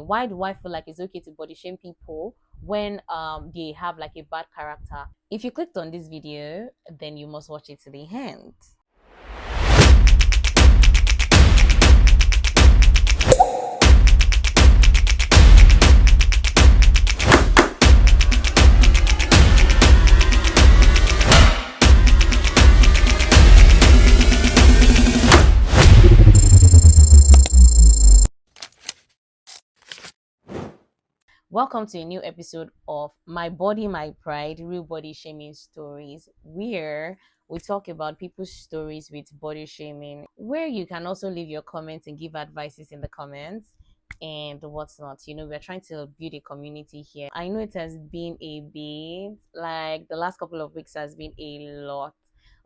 Why do I feel like it's okay to body shame people when they have like a bad character? If you clicked on this video, then you must watch it to the end. Welcome to a new episode of My Body, My Pride, Real Body Shaming Stories, where we talk about people's stories with body shaming, where you can also leave your comments and give advices in the comments and what's not. We're trying to build a community here. I know it has been a bit, like the last couple of weeks has been a lot.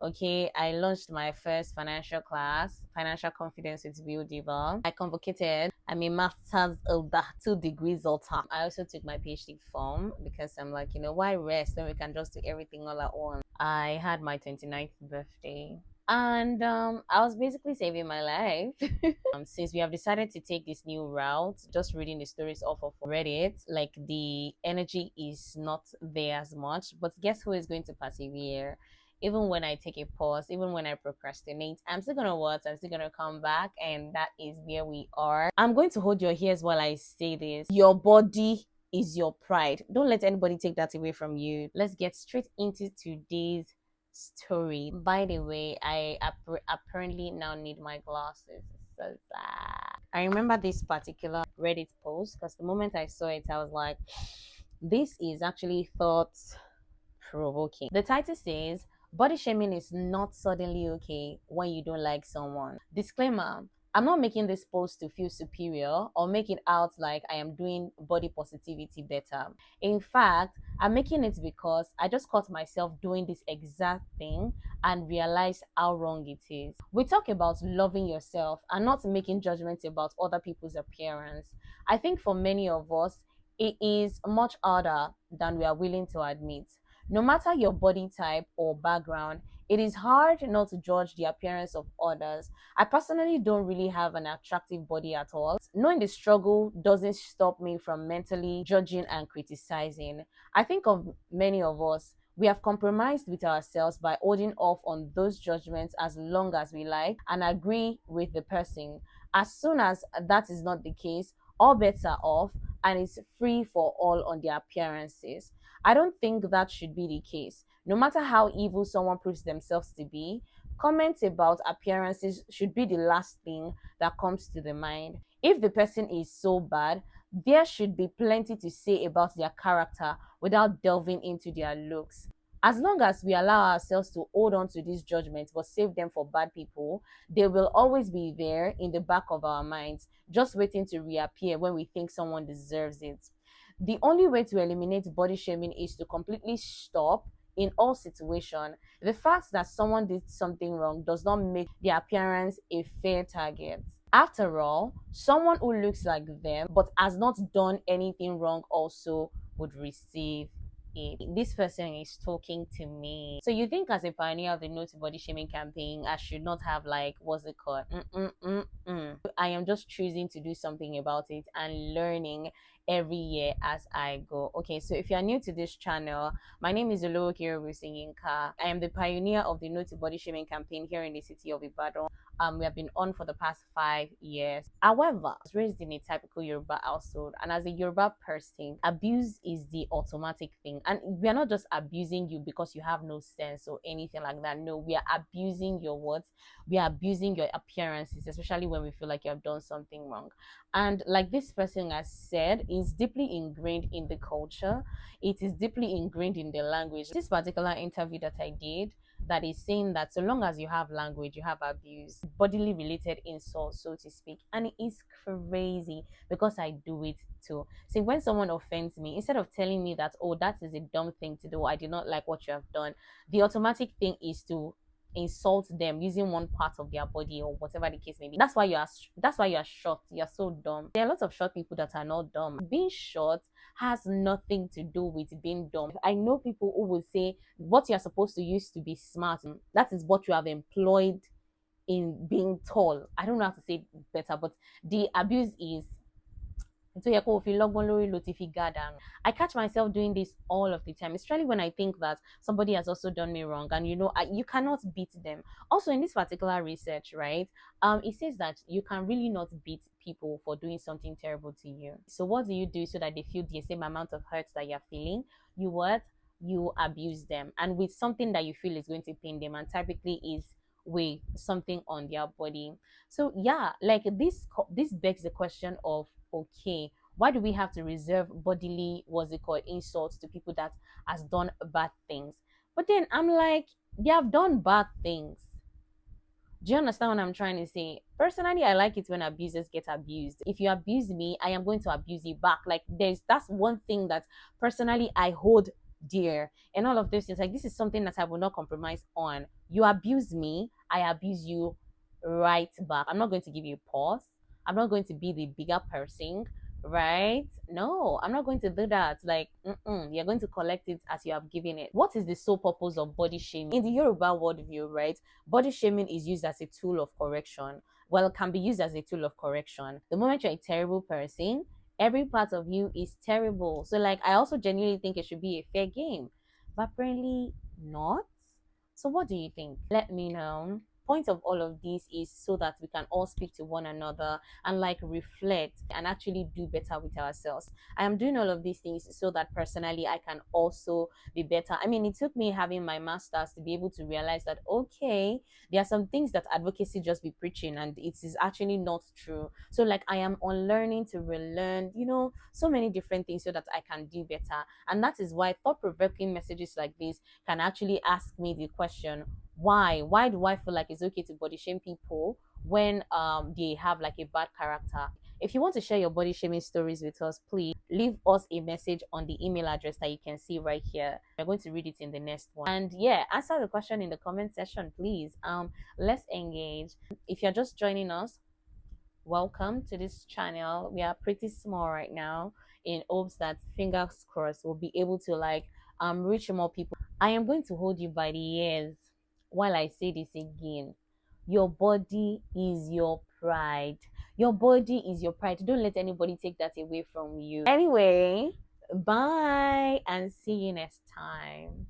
Okay, I launched my first financial class, Financial Confidence with Bill Diva. I convocated. I'm a master's holder, 2 degrees holder. I also took my PhD form because I'm like, why rest when we can just do everything all at once? I had my 29th birthday. And I was basically saving my life. Since we have decided to take this new route, just reading the stories off of Reddit, like the energy is not there as much. But guess who is going to persevere? Even when I take a pause, even when I procrastinate, I'm still gonna what? I'm still gonna come back, and that is where we are. I'm going to hold your ears while I say this. Your body is your pride. Don't let anybody take that away from you. Let's get straight into today's story. By the way, I apparently now need my glasses. So sad. I remember this particular Reddit post because the moment I saw it, I was like, this is actually thought provoking. The title says, body shaming is not suddenly okay when you don't like someone. Disclaimer, I'm not making this post to feel superior or make it out like I am doing body positivity better. In fact, I'm making it because I just caught myself doing this exact thing and realized how wrong it is. We talk about loving yourself and not making judgments about other people's appearance. I think for many of us, it is much harder than we are willing to admit. No matter your body type or background, it is hard not to judge the appearance of others. I personally don't really have an attractive body at all. Knowing the struggle doesn't stop me from mentally judging and criticizing. I think of many of us, we have compromised with ourselves by holding off on those judgments as long as we like and agree with the person. As soon as that is not the case, all bets are off and it's free for all on their appearances. I don't think that should be the case. No matter how evil someone proves themselves to be, comments about appearances should be the last thing that comes to the mind. If the person is so bad, there should be plenty to say about their character without delving into their looks. As long as we allow ourselves to hold on to these judgments but save them for bad people, they will always be there in the back of our minds, just waiting to reappear when we think someone deserves it. The only way to eliminate body shaming is to completely stop in all situations. The fact that someone did something wrong does not make their appearance a fair target. After all, someone who looks like them but has not done anything wrong also would receive it. This person is talking to me. So you think as a pioneer of the No to Body Shaming campaign, I should not have like, what's it called? I am just choosing to do something about it and learning every year as I go. Okay, so if you are new to this channel, my name is Olowo Yinka. I am the pioneer of the No to Body Shaming campaign here in the city of Ibadan. We have been on for the past 5 years. However, I was raised in a typical Yoruba household, and as a Yoruba person, abuse is the automatic thing. And we are not just abusing you because you have no sense or anything like that. No, we are abusing your words. We are abusing your appearances, especially when we feel like you have done something wrong. And like this person has said, it's deeply ingrained in the culture. It is deeply ingrained in the language. This particular interview that I did, that is saying that so long as you have language, you have abuse, bodily related insults, so to speak. And it is crazy because I do it too. See, when someone offends me, instead of telling me that, oh, that is a dumb thing to do, I did not like what you have done, the automatic thing is to insult them using one part of their body or whatever the case may be. That's why you are short. You're so dumb. There are lots of short people that are not dumb. Being short has nothing to do with being dumb. I know people who will say what you're supposed to use to be smart, that is what you have employed in being tall. I don't know how to say it better, but the abuse is So yẹ kó o fi lọ́gbọ́n lórí ló ti fi gá dànù. I catch myself doing this all of the time, especially when I think that somebody has also done me wrong, and you cannot beat them. Also, in this particular research, right, it says that you can really not beat people for doing something terrible to you. So what do you do so that they feel the same amount of hurt that you're feeling? You what? You abuse them, and with something that you feel is going to pain them, and typically is with something on their body. So yeah, like this begs the question of, okay, why do we have to reserve bodily, what's it called, insults to people that has done bad things? But then I'm like, they have done bad things. Do you understand what I'm trying to say? Personally, I like it when abusers get abused. If you abuse me, I am going to abuse you back. Like that's one thing that personally I hold dear. And all of this is like, this is something that I will not compromise on. You abuse me, I abuse you right back. I'm not going to give you a pause. I'm not going to be the bigger person, right? No, I'm not going to do that. Like, you're going to collect it as you have given it. What is the sole purpose of body shaming? In the Yoruba worldview, right? Body shaming is used as a tool of correction. Well, it can be used as a tool of correction. The moment you're a terrible person, every part of you is terrible. So, like, I also genuinely think it should be a fair game, but apparently not. So, what do you think? Let me know. Point of all of this is so that we can all speak to one another and like reflect and actually do better with ourselves. I am doing all of these things so that personally I can also be better. I mean, it took me having my master's to be able to realize that, okay, there are some things that advocacy just be preaching and it is actually not true. So like I am unlearning to relearn, so many different things so that I can do better. And that is why thought-provoking messages like this can actually ask me the question, why do I feel like it's okay to body shame people when they have like a bad character? If you want to share your body shaming stories with us, please leave us a message on the email address that you can see right here. We're going to read it in the next one. And yeah, answer the question in the comment section, please. Let's engage. If you're just joining us, welcome to this channel. We are pretty small right now, in hopes that, fingers crossed, we'll be able to like reach more people. I am going to hold you by the ears while I say this again. Your body is your pride. Your body is your pride. Don't let anybody take that away from you. Anyway, bye and see you next time.